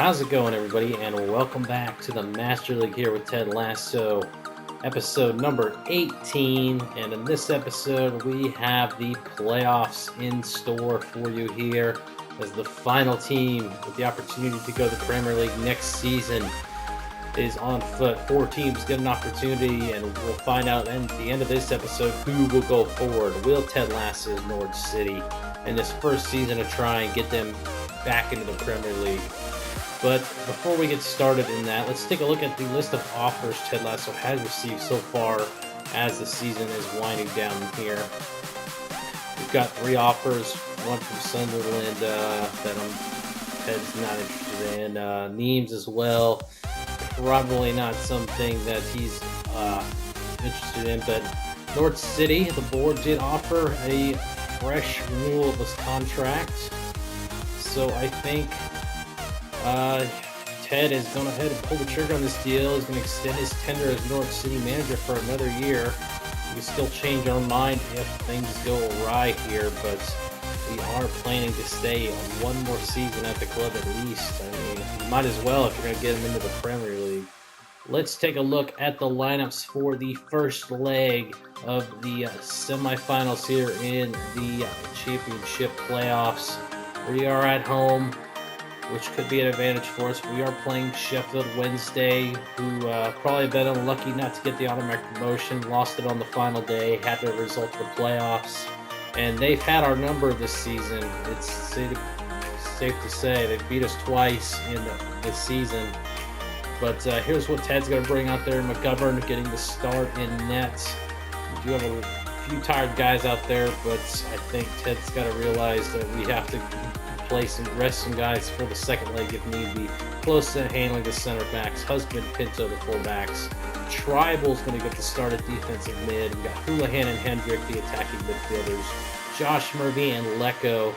How's it going, everybody? And welcome back to the Master League here with Ted Lasso, episode number 18. And in this episode, we have the playoffs in store for you here as the final team with the opportunity to go to the Premier League next season is on foot. 4 teams get an opportunity, and we'll find out at the end of this episode who will go forward. Will Ted Lasso Norwich City in this first season to try and get them back into the Premier League? But before we get started in that, let's take a look at the list of offers Ted Lasso has received so far as the season is winding down here. We've got 3 offers, one from Sunderland that Ted's not interested in, Neems as well. Probably not something that he's interested in, but Norwich City, the board did offer a fresh renewal of his contract. So I think Ted is going ahead and pull the trigger on this deal. He's going to extend his tenure as Norwich City manager for another year. We can still change our mind if things go awry here, but we are planning to stay on one more season at the club at least. I mean, you might as well if you're going to get him into the Premier League. Let's take a look at the lineups for the first leg of the semifinals here in the championship playoffs. We are at home, which could be an advantage for us. We are playing Sheffield Wednesday, who probably been unlucky not to get the automatic promotion, lost it on the final day, had the result of the playoffs, and they've had our number this season. It's safe to say they've beat us twice in this season. But here's what Ted's going to bring out there. McGovern getting the start in net. We do have a few tired guys out there, but I think Ted's got to realize that we have to rest some guys for the second leg if need be. Close to handling the center backs. Husband, Pinto, the fullbacks. Tribal's going to get the start at defensive mid. We've got Houlihan and Hendrick, the attacking midfielders. Josh Murphy and Lecco,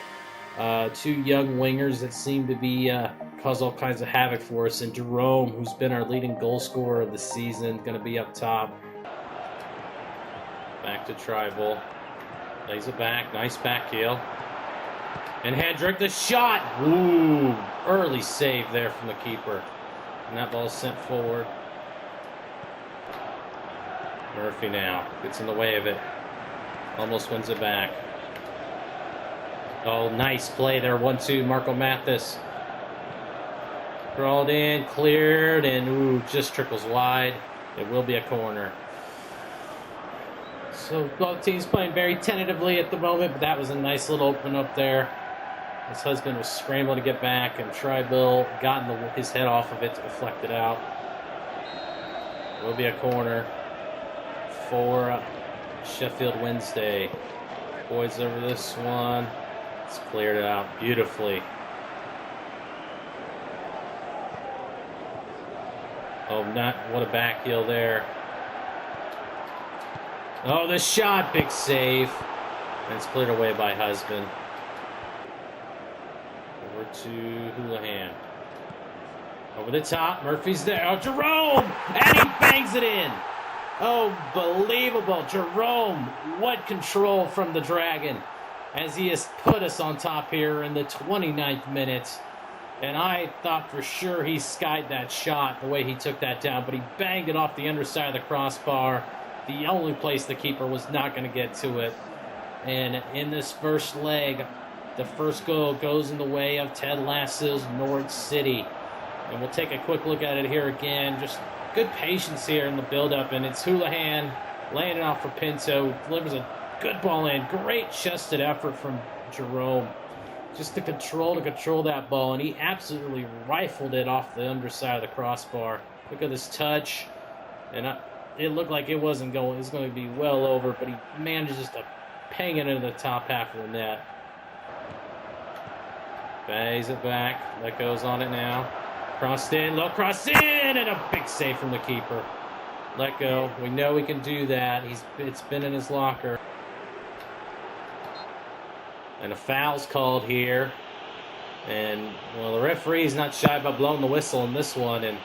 2 young wingers that seem to be cause all kinds of havoc for us. And Jerome, who's been our leading goal scorer of the season, going to be up top. Back to Tribal. Lays it back. Nice back heel. And Hendrick, the shot! Ooh, early save there from the keeper. And that ball's sent forward. Murphy now gets in the way of it. Almost wins it back. Oh, nice play there. 1-2, Marco Mathis. Crawled in, cleared, and ooh, just trickles wide. It will be a corner. So both teams playing very tentatively at the moment, but that was a nice little open up there. His husband was scrambling to get back, and Tribill got his head off of it to deflect it out. It will be a corner for Sheffield Wednesday. Boys over this one. It's cleared it out beautifully. Oh, what a back heel there. Oh, the shot, big save. And it's cleared away by Husband. Over to Houlihan. Over the top, Murphy's there. Oh, Jerome! And he bangs it in! Oh, believable. Jerome, what control from the Dragon as he has put us on top here in the 29th minute. And I thought for sure he skied that shot the way he took that down, but he banged it off the underside of the crossbar. The only place the keeper was not going to get to it. And in this first leg, the first goal goes in the way of Ted Lasso's Norwich City. And we'll take a quick look at it here again. Just good patience here in the build-up. And it's Houlihan laying it off for Pinto. Delivers a good ball in. Great chested effort from Jerome. Just to control that ball. And he absolutely rifled it off the underside of the crossbar. Look at this touch. And it looked like it wasn't going. It was going to be well over, but he manages to ping it into the top half of the net. Bangs it back. That goes on it now. Crossed in, low cross in, and a big save from the keeper. Let go. We know he can do that. It's been in his locker. And a foul's called here. And, well, the referee's not shy about blowing the whistle in this one, and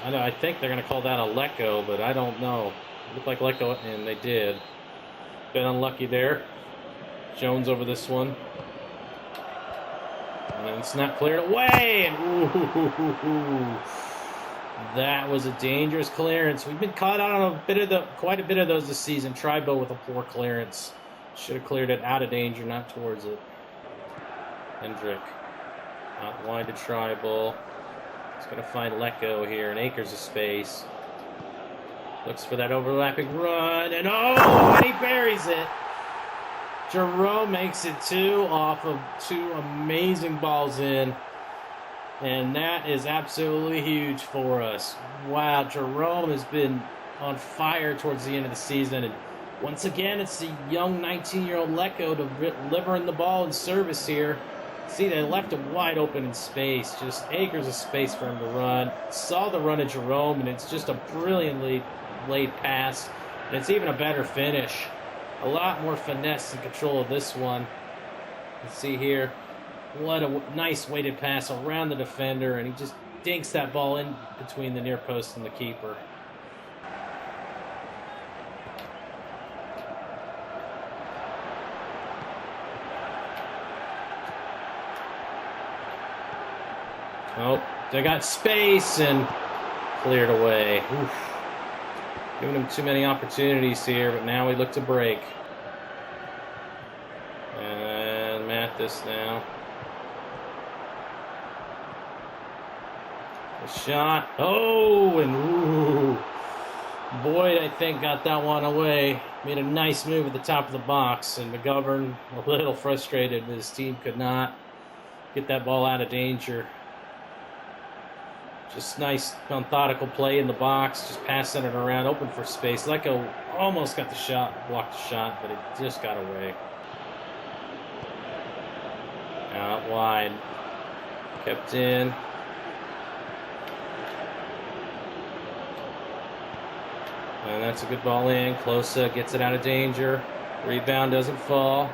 I think they're going to call that a let go, but I don't know. It looked like let go, and they did. Been unlucky there. Jones over this one. And it's not cleared away. And ooh, that was a dangerous clearance. We've been caught on quite a bit of those this season. Trybo with a poor clearance. Should have cleared it out of danger, not towards it. Hendrick. Out wide to Tribal. He's going to find Let Go here, and acres of space. Looks for that overlapping run, and oh, and he buries it. Jerome makes it 2 off of 2 amazing balls in, and that is absolutely huge for us. Wow, Jerome has been on fire towards the end of the season, and once again, it's the young 19-year-old Let Go delivering the ball in service here. See, they left him wide open in space, just acres of space for him to run. Saw the run of Jerome, and it's just a brilliantly laid pass. And it's even a better finish. A lot more finesse and control of this one. You see here, what a nice weighted pass around the defender, and he just dinks that ball in between the near post and the keeper. Oh, they got space and cleared away. Oof. Giving him too many opportunities here, but now we look to break. And Mathis now. A shot. Oh, and ooh. Boyd, I think, got that one away. Made a nice move at the top of the box, and McGovern a little frustrated. His team could not get that ball out of danger. Just nice, methodical play in the box, just passing it around, open for space. Let Go almost got the shot, blocked the shot, but it just got away. Out wide. Kept in. And that's a good ball in. Closa gets it out of danger. Rebound doesn't fall.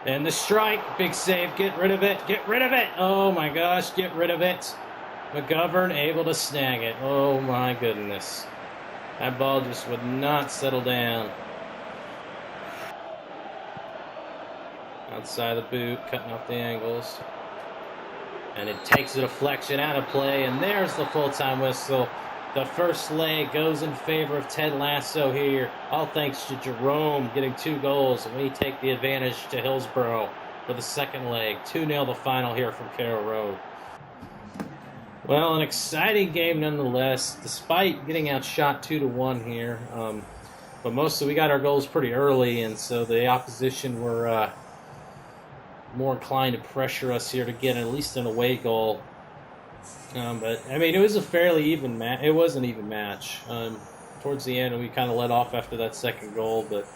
And the strike, big save, get rid of it, get rid of it. Oh my gosh, get rid of it. McGovern able to snag it. Oh my goodness. That ball just would not settle down. Outside the boot, cutting off the angles. And it takes a deflection out of play, and there's the full-time whistle. The first leg goes in favor of Ted Lasso here. All thanks to Jerome getting 2 goals, and we take the advantage to Hillsborough for the second leg. 2-0 the final here from Carroll Road. Well, an exciting game nonetheless, despite getting outshot 2-1 here. But mostly we got our goals pretty early, and so the opposition were more inclined to pressure us here to get at least an away goal. But I mean, it was a fairly even match. It was an even match. Towards the end, we kind of let off after that second goal, but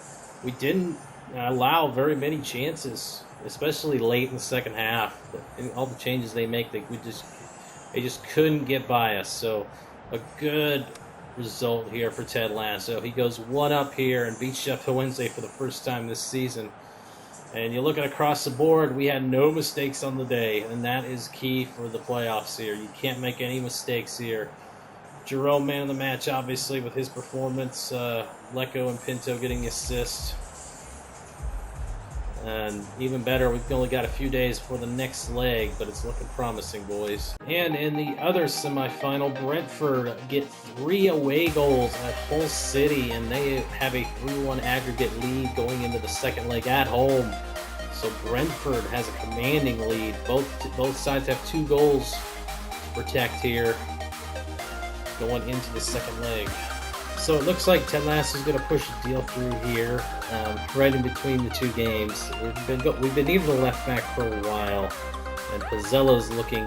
we didn't allow very many chances, especially late in the second half. All the changes they make, they just couldn't get by us. So a good result here for Ted Lasso. He goes 1-up here and beats Sheffield Wednesday for the first time this season. And you look at across the board, we had no mistakes on the day, and that is key for the playoffs here. You can't make any mistakes here. Jerome, man of the match, obviously, with his performance. Let Go and Pinto getting the assist. And even better, we've only got a few days for the next leg, but it's looking promising, boys. And in the other semifinal, Brentford get 3 away goals at Hull City, and they have a 3-1 aggregate lead going into the second leg at home. So Brentford has a commanding lead. Both sides have 2 goals to protect here going into the second leg. So it looks like Ted Lasso is going to push a deal through here, right in between the 2 games. We've been needing a left back for a while, and Pizzello's looking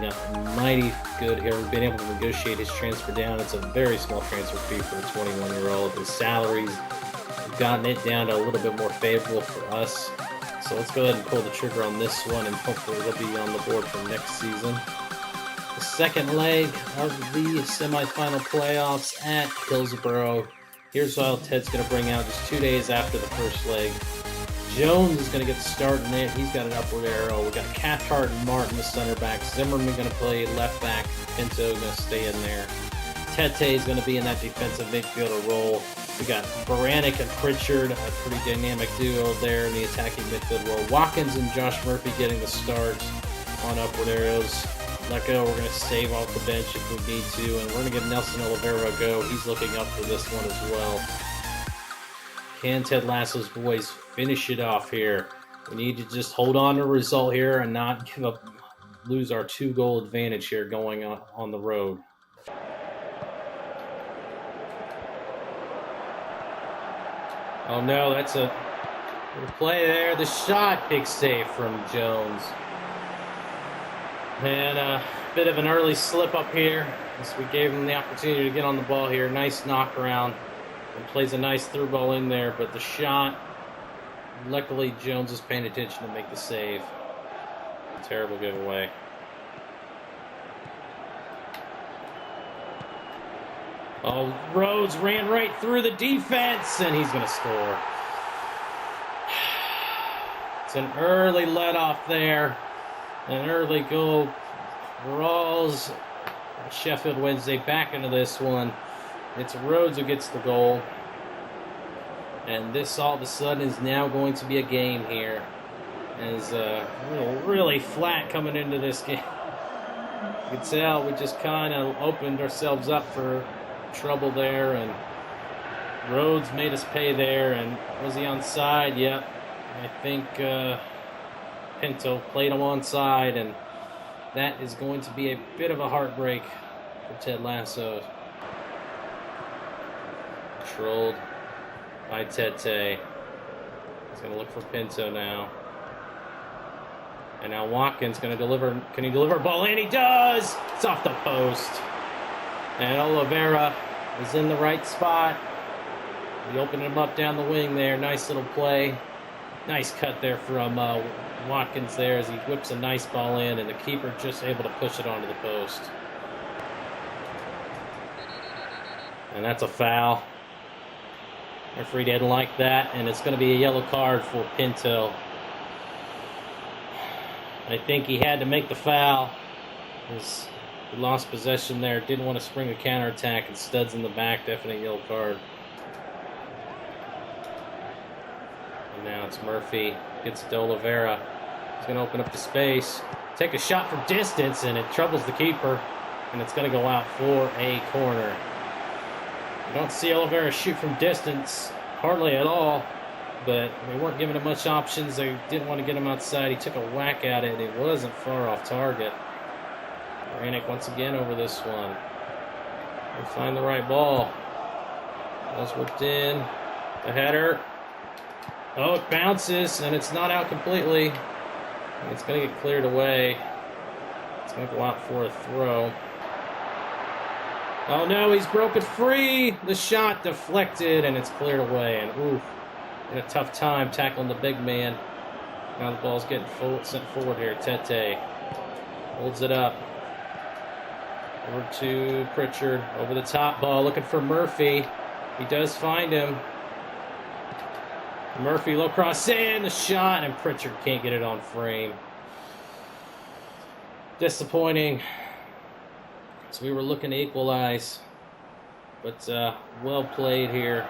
mighty good here. We've been able to negotiate his transfer down. It's a very small transfer fee for a 21-year-old. His salaries have gotten it down to a little bit more favorable for us. So let's go ahead and pull the trigger on this one, and hopefully he'll be on the board for next season. The second leg of the semifinal playoffs at Hillsborough. Here's how Ted's going to bring out just 2 days after the first leg. Jones is going to get the start in it. He's got an upward arrow. We've got Cathcart and Martin, the center back. Zimmerman going to play left back. Pinto going to stay in there. Tete is going to be in that defensive midfielder role. We got Baranek and Pritchard, a pretty dynamic duo there in the attacking midfield role. Watkins and Josh Murphy getting the start on upward arrows. Let go. We're going to save off the bench if we need to, and we're going to give Nelson Oliveira a go. He's looking up for this one as well. Can Ted Lasso's boys finish it off here? We need to just hold on to a result here and not lose our 2-goal advantage here going on the road. Oh no, that's a play there. The shot, big save from Jones. And a bit of an early slip up here as we gave him the opportunity to get on the ball here. Nice knock around. And plays a nice through ball in there, but the shot, luckily Jones is paying attention to make the save. Terrible giveaway. Oh, Rhodes ran right through the defense, and he's going to score. It's an early let-off there. An early goal. Rawls, Sheffield Wednesday back into this one. It's Rhodes who gets the goal. And this all of a sudden is now going to be a game here. As really flat coming into this game. You can tell we just kind of opened ourselves up for trouble there, and Rhodes made us pay there. And was he onside? Yep. I think Pinto played him onside, and that is going to be a bit of a heartbreak for Ted Lasso. Controlled by Tete. He's going to look for Pinto now. And now Watkins going to deliver. Can he deliver a ball in? He does! It's off the post. And Oliveira is in the right spot. He opened him up down the wing there. Nice little play. Nice cut there from Watkins there as he whips a nice ball in, and the keeper just able to push it onto the post. And that's a foul. Referee didn't like that, and it's going to be a yellow card for Pinto. I think he had to make the foul. He lost possession there. Didn't want to spring a counterattack, and Studs in the back, definite yellow card. And now it's Murphy. Gets it to Oliveira. He's going to open up the space. Take a shot from distance, and it troubles the keeper. And it's going to go out for a corner. You don't see Oliveira shoot from distance hardly at all, but they weren't giving him much options. They didn't want to get him outside. He took a whack at it. It wasn't far off target. Baranek once again over this one. They find the right ball. Ball's whipped in. The header. Oh, it bounces, and it's not out completely. And it's going to get cleared away. It's going to go out for a throw. Oh no, he's broken free. The shot deflected, and it's cleared away. And ooh, in a tough time tackling the big man. Now the ball's getting sent forward here. Tete holds it up. Over to Pritchard. Over the top ball, looking for Murphy. He does find him. Murphy low cross in, the shot, and Pritchard can't get it on frame. Disappointing. So we were looking to equalize, but well played here,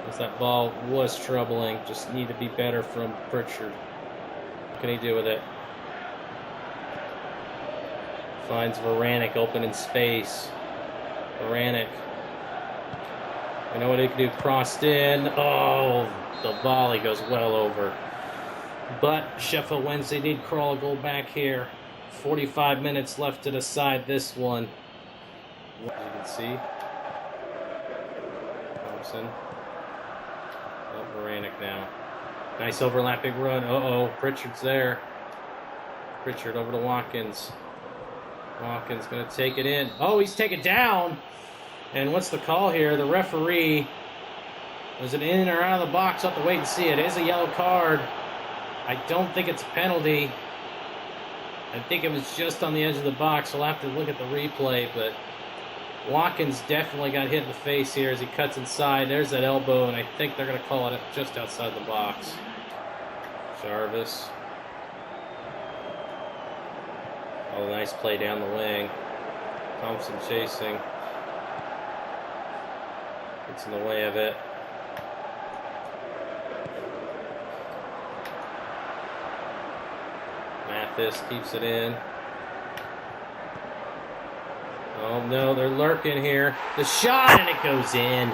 as that ball was troubling. Just need to be better from Pritchard. What can he do with it? Finds Baranek open in space. Baranek. You know what he can do? Crossed in. Oh, the volley goes well over. But Sheffield Wednesday did crawl a goal back here. 45 minutes left to decide this one. As you can see, Thompson. Oh, Baranek now. Nice overlapping run. Uh-oh, Pritchard's there. Pritchard over to Watkins. Watkins going to take it in. Oh, he's taken down. And what's the call here? The referee, was it in or out of the box? I'll have to wait and see. It is a yellow card. I don't think it's a penalty. I think it was just on the edge of the box. We'll have to look at the replay, but Watkins definitely got hit in the face here as he cuts inside. There's that elbow, and I think they're going to call it just outside the box. Jarvis. Oh, nice play down the wing. Thompson chasing. Gets in the way of it. like this. Keeps it in. Oh no, they're lurking here. The shot, and it goes in.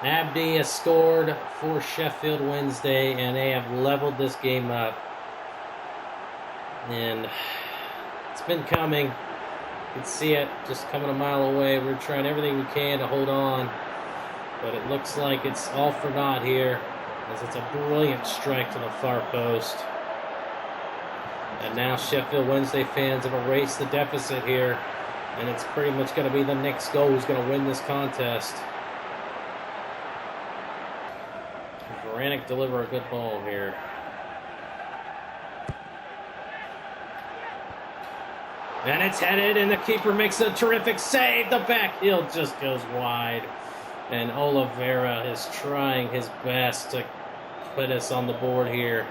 Abdi has scored for Sheffield Wednesday, and they have leveled this game up. And it's been coming. You can see it just coming a mile away. We're trying everything we can to hold on. But it looks like it's all for naught here, as it's a brilliant strike to the far post. And now Sheffield Wednesday fans have erased the deficit here, and it's pretty much going to be the next goal who's going to win this contest. Varanic deliver a good ball here. And it's headed, and the keeper makes a terrific save. The back heel just goes wide. And Oliveira is trying his best to put us on the board here.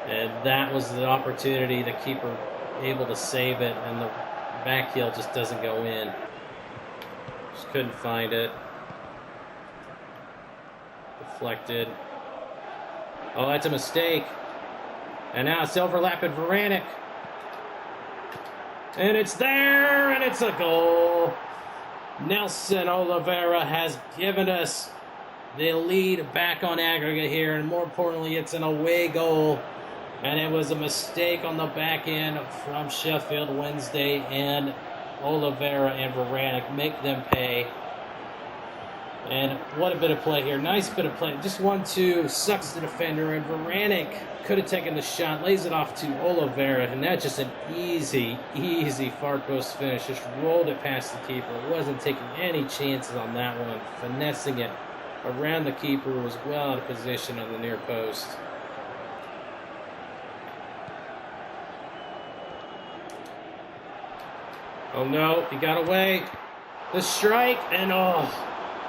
And that was the opportunity. The keeper able to save it, and the back heel just doesn't go in. Just couldn't find it. Deflected. Oh, that's a mistake. And now it's overlapping Varanic. And it's there, and it's a goal. Nelson Oliveira has given us the lead back on aggregate here, and more importantly, it's an away goal. And it was a mistake on the back end from Sheffield Wednesday, and Oliveira and Varanic make them pay. And what a bit of play here. Nice bit of play. Just 1-2, sucks the defender, and Varanic could have taken the shot, lays it off to Oliveira, and that's just an easy far post finish. Just rolled it past the keeper. Wasn't taking any chances on that one. Finessing it around the keeper, was well out of position on the near post. Oh no, he got away. The strike, and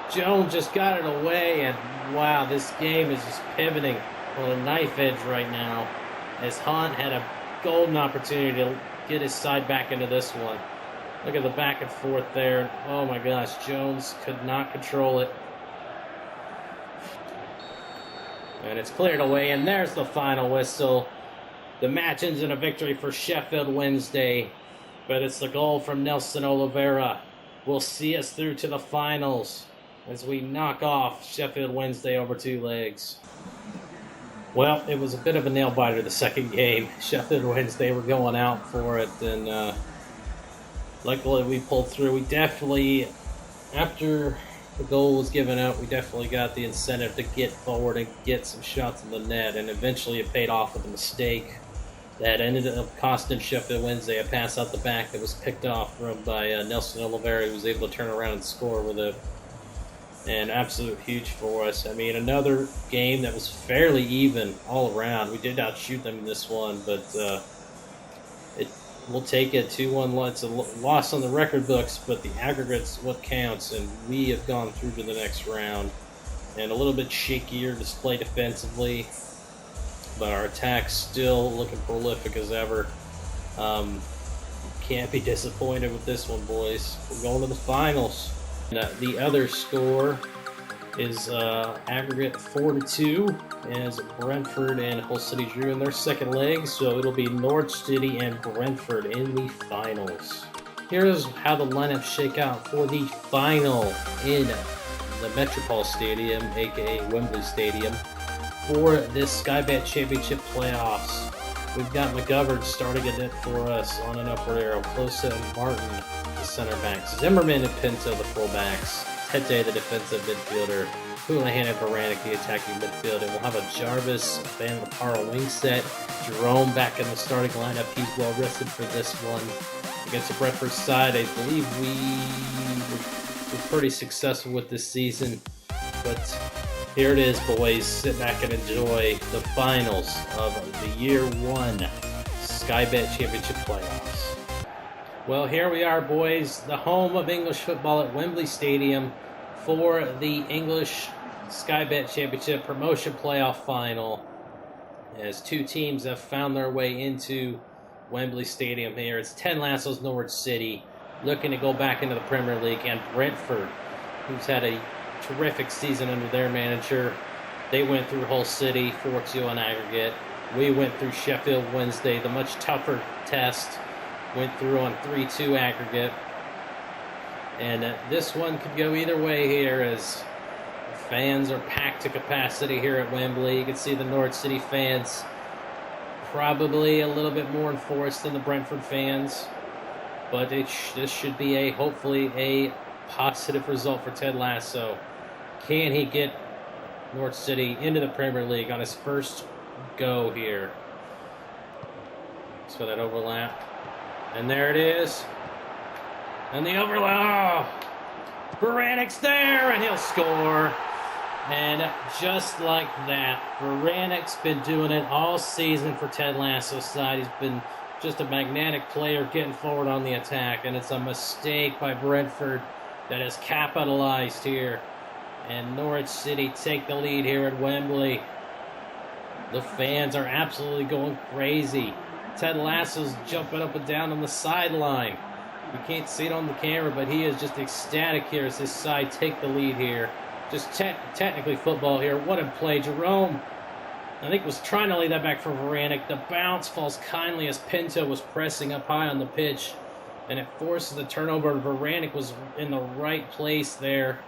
Jones just got it away, and wow, this game is just pivoting on a knife edge right now, as Hunt had a golden opportunity to get his side back into this one. Look at the back and forth there. Oh my gosh, Jones could not control it. And it's cleared away, and there's the final whistle. The match ends in a victory for Sheffield Wednesday, but it's the goal from Nelson Oliveira will see us through to the finals as we knock off Sheffield Wednesday over 2 legs. Well, it was a bit of a nail-biter the second game. Sheffield Wednesday were going out for it, and luckily we pulled through. We definitely, after the goal was given up, we definitely got the incentive to get forward and get some shots in the net, and eventually it paid off with a mistake that ended up costing Sheffield Wednesday a pass out the back that was picked off by Nelson Oliveira, who was able to turn around and score with it. And absolute huge for us. I mean, another game that was fairly even all around. We did outshoot them in this one, but we'll take it 2-1. It's a loss on the record books, but the aggregate's what counts, and we have gone through to the next round. And a little bit shakier display defensively, but our attack's still looking prolific as ever. Can't be disappointed with this one, boys. We're going to the finals. The other score is aggregate 4-2 as Brentford and Hull City drew in their second leg, so it'll be Norwich City and Brentford in the finals. Here's how the lineups shake out for the final in the Metropole Stadium, aka Wembley Stadium, for this Sky Bet Championship playoffs. We've got McGovern starting a net for us on an upward arrow, Closa and Martin, the center backs, Zimmerman and Pinto, the fullbacks, Tete, the defensive midfielder, Houlihan and Varanic, the attacking midfield, and we'll have a Jarvis, Van Laparo wing set, Jerome back in the starting lineup. He's well rested for this one. Against the Brentford side, I believe we're pretty successful with this season, but here it is, boys. Sit back and enjoy the finals of the Year 1 Sky Bet Championship playoffs. Well, here we are, boys. The home of English football at Wembley Stadium for the English Sky Bet Championship promotion playoff final, as 2 teams have found their way into Wembley Stadium here. It's Ted Lasso's Norwich City looking to go back into the Premier League, and Brentford, who's had a terrific season under their manager. They went through Hull City 4-2 on aggregate. We went through Sheffield Wednesday, the much tougher test. Went through on 3-2 aggregate. And this one could go either way here, as fans are packed to capacity here at Wembley. You can see the Norwich City fans probably a little bit more enforced than the Brentford fans. But this should be hopefully a positive result for Ted Lasso. Can he get Norwich City into the Premier League on his first go here? So that overlap. And there it is. And the overlap. Oh, Varanic's there, and he'll score. And just like that, Varanic's been doing it all season for Ted Lasso's side. He's been just a magnetic player getting forward on the attack. And it's a mistake by Brentford that has capitalized here. And Norwich City take the lead here at Wembley. The fans are absolutely going crazy. Ted Lasso's jumping up and down on the sideline. You can't see it on the camera, but he is just ecstatic here as his side take the lead here. Just technically football here. What a play. Jerome, I think, was trying to lay that back for Varanic. The bounce falls kindly as Pinto was pressing up high on the pitch, and it forces the turnover. Varanic was in the right place there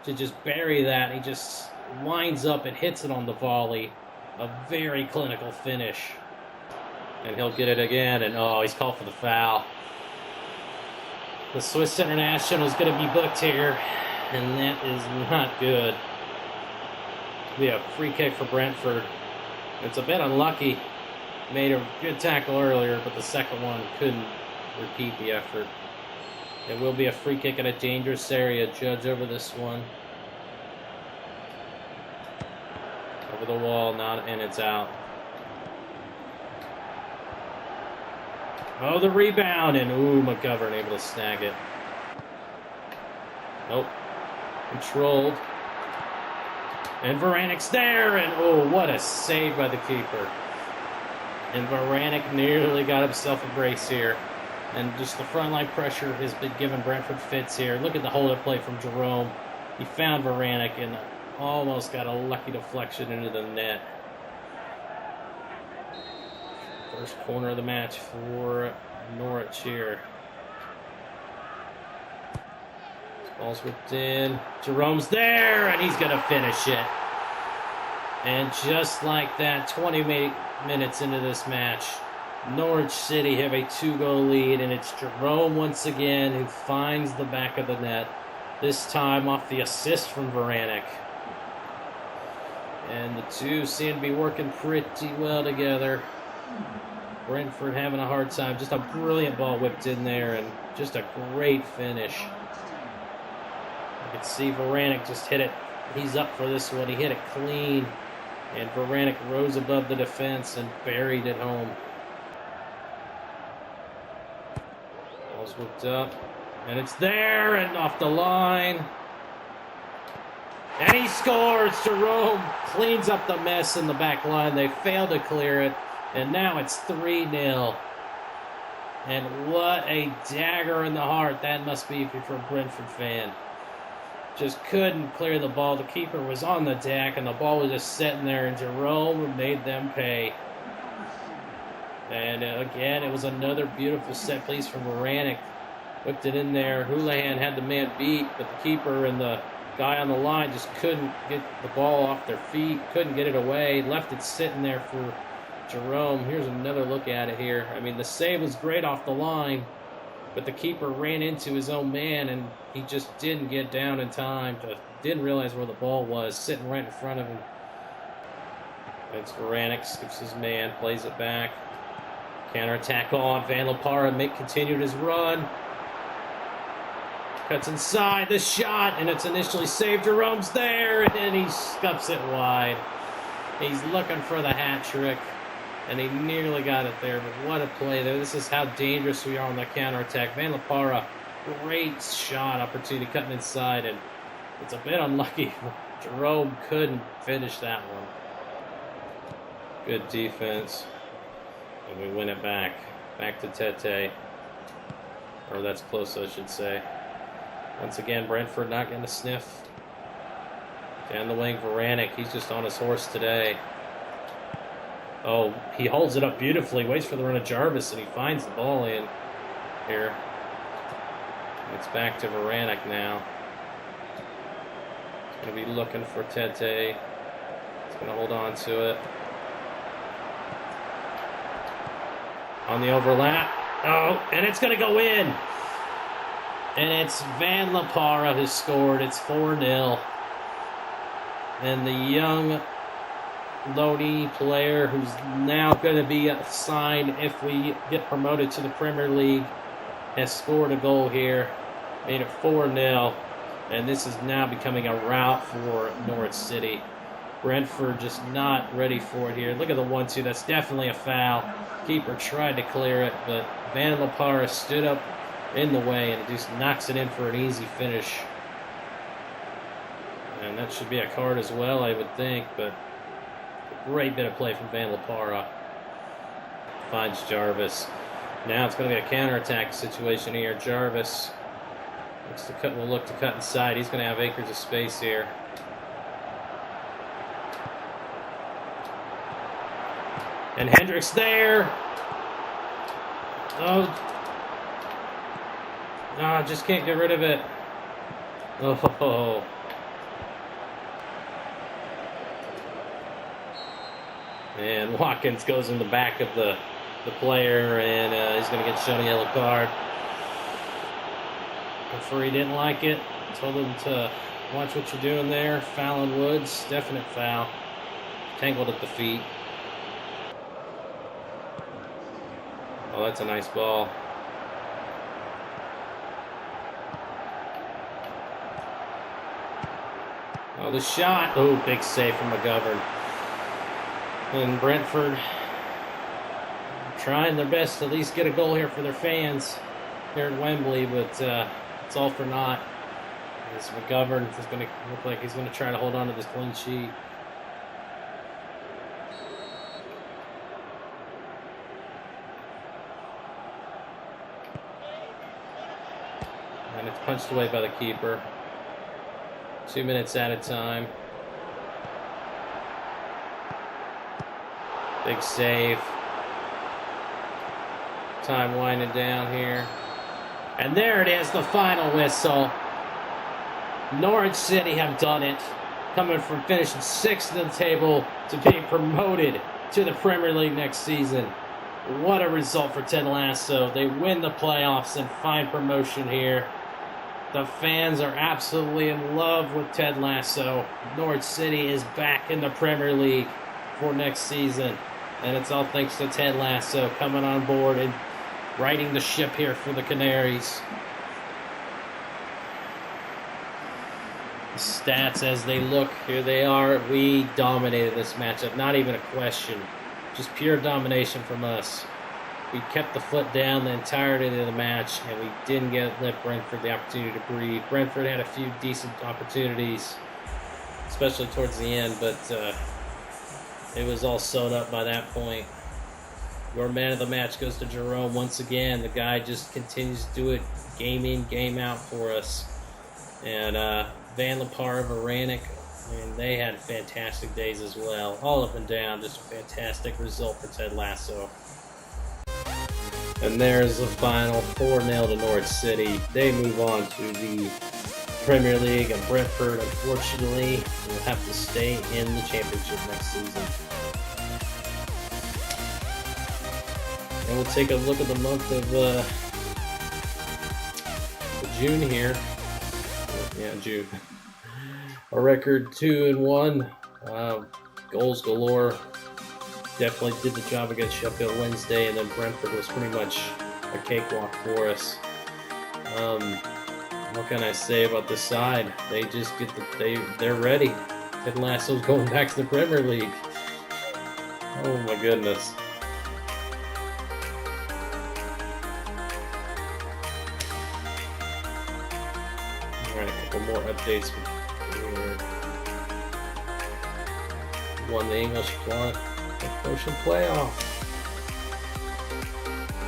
to just bury that. He just winds up and hits it on the volley. A very clinical finish. And he'll get it again, and oh, he's called for the foul. The Swiss international is going to be booked here, and that is not good. We have a free kick for Brentford. It's a bit unlucky. Made a good tackle earlier, but the second one couldn't repeat the effort. It will be a free kick in a dangerous area. Judge over this one. Over the wall, and it's out. Oh, the rebound, and McGovern able to snag it. Nope. Controlled. And Varanic's there, and oh, what a save by the keeper. And Varanic nearly got himself a brace here. And just the front line pressure has been giving Brentford fits here. Look at the hold-up play from Jerome. He found Varanic and almost got a lucky deflection into the net. First corner of the match for Norwich here. Ball's whipped in. Jerome's there, and he's going to finish it. And just like that, 20 minutes into this match, Norwich City have a 2-goal lead, and it's Jerome once again who finds the back of the net, this time off the assist from Varanic. And the two seem to be working pretty well together. Brentford having a hard time. Just a brilliant ball whipped in there, and just a great finish. You can see Varanic just hit it. He's up for this one. He hit it clean, and Varanic rose above the defense and buried it home. Ball's whipped up, and it's there, and off the line. And he scores! Jerome cleans up the mess in the back line. They failed to clear it. And now it's 3-0. And what a dagger in the heart that must be for a Brentford fan. Just couldn't clear the ball. The keeper was on the deck, and the ball was just sitting there, and Jerome made them pay. And again, it was another beautiful set piece from Varanic. Whipped it in there. Houlihan had the man beat, but the keeper and the guy on the line just couldn't get the ball off their feet, couldn't get it away, left it sitting there for Jerome. Here's another look at it here. I mean, the save was great off the line, but the keeper ran into his own man, and he just didn't get down in time. Didn't realize where the ball was, sitting right in front of him. It's Varanic, skips his man, plays it back. Counter-attack on. Van Lopara continued his run. Cuts inside, the shot, and it's initially saved. Jerome's there, and then he scuffs it wide. He's looking for the hat trick, and he nearly got it there, but what a play there. This is how dangerous we are on the counterattack. Van Lopara, great shot opportunity cutting inside, and it's a bit unlucky. Jerome couldn't finish that one. Good defense, and we win it back. Back to Tete, or that's close, I should say. Once again, Brentford not getting a sniff. Down the wing, Varanic. He's just on his horse today. Oh, he holds it up beautifully, waits for the run of Jarvis, and he finds the ball in here. It's back to Varanek now. He's going to be looking for Tete. He's going to hold on to it. On the overlap. Oh, and it's going to go in. And it's Van La Parra who scored. It's 4-0. And the young Lodi player who's now going to be signed if we get promoted to the Premier League has scored a goal here. Made it 4-0. And this is now becoming a rout for Norwich City. Brentford just not ready for it here. Look at the 1-2. That's definitely a foul. Keeper tried to clear it, but Van La Parra stood up in the way and just knocks it in for an easy finish. And that should be a card as well, I would think, but a great bit of play from Van La Parra. Finds Jarvis. Now it's going to be a counterattack situation here. Jarvis will look to cut inside. He's going to have acres of space here. And Hendricks there. Oh, just can't get rid of it. Oh. And Watkins goes in the back of the player, and he's going to get shown a yellow card. Referee didn't like it. Told him to watch what you're doing there. Fallon Woods, definite foul. Tangled at the feet. Oh, that's a nice ball. Oh, the shot. Oh, big save from McGovern. And Brentford trying their best to at least get a goal here for their fans here at Wembley, but it's all for naught. As McGovern is going to look like he's going to try to hold on to this clean sheet. And it's punched away by the keeper. 2 minutes at a time. Big save. Time winding down here. And there it is, the final whistle. Norwich City have done it. Coming from finishing 6th in the table to being promoted to the Premier League next season. What a result for Ted Lasso. They win the playoffs and find promotion here. The fans are absolutely in love with Ted Lasso. Norwich City is back in the Premier League for next season. And it's all thanks to Ted Lasso coming on board and righting the ship here for the Canaries. The stats as they look, here they are. We dominated this matchup, not even a question. Just pure domination from us. We kept the foot down the entirety of the match, and we didn't let Brentford the opportunity to breathe. Brentford had a few decent opportunities, especially towards the end, but it was all sewn up by that point. Your man of the match goes to Jerome once again. The guy just continues to do it game in, game out for us. And Van La Parra, Varanek, they had fantastic days as well. All up and down, just a fantastic result for Ted Lasso. And there's the final 4-0 to Norwich City. They move on to the Premier League, and Brentford, unfortunately, will have to stay in the Championship next season. And we'll take a look at the month of June here. Yeah, June. A record 2-1, goals galore. Definitely did the job against Sheffield Wednesday, and then Brentford was pretty much a cakewalk for us. What can I say about this side? They just get they're ready. Ted Lasso's going back to the Premier League. Oh my goodness. Alright, a couple more updates here. Won the English Promotion playoff.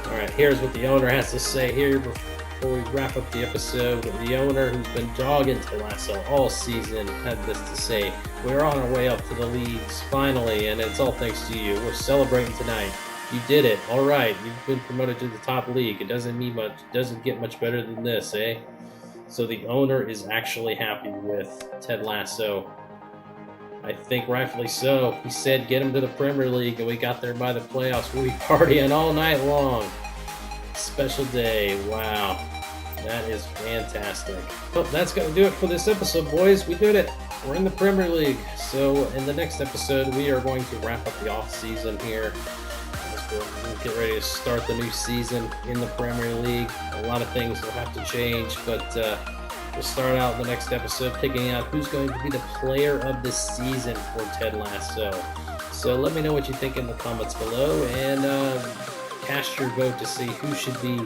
Alright, here's what the owner has to say here before we wrap up the episode, the owner who's been dogging Ted Lasso all season had this to say: "We're on our way up to the leagues finally, and it's all thanks to you. We're celebrating tonight. You did it. All right, you've been promoted to the top league. It doesn't mean much. Doesn't get much better than this, eh?" So the owner is actually happy with Ted Lasso. I think rightfully so. He said, "Get him to the Premier League," and we got there by the playoffs. We'll be partying all night long. Special day. Wow. That is fantastic. Well, that's going to do it for this episode, boys. We did it. We're in the Premier League. So in the next episode, we are going to wrap up the off season here. We'll get ready to start the new season in the Premier League. A lot of things will have to change, but we'll start out in the next episode picking out who's going to be the player of the season for Ted Lasso. So let me know what you think in the comments below, and cast your vote to see who should be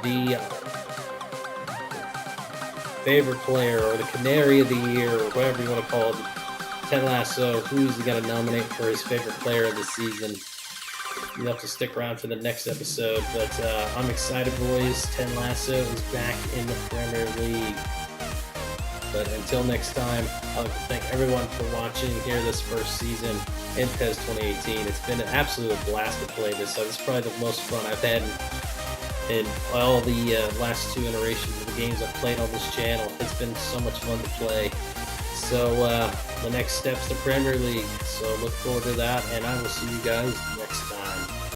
the favorite player or the canary of the year, or whatever you want to call it. Ted Lasso, who's he going to nominate for his favorite player of the season? You'll have to stick around for the next episode, but I'm excited, boys. Ted Lasso is back in the Premier League. But until next time, I'd like to thank everyone for watching here this first season in PES 2018. It's been an absolute blast to play this. So this is probably the most fun I've had in all the last two iterations of the games I've played on this channel. It's been so much fun to play. So the next step's the Premier League. So look forward to that, and I will see you guys next time.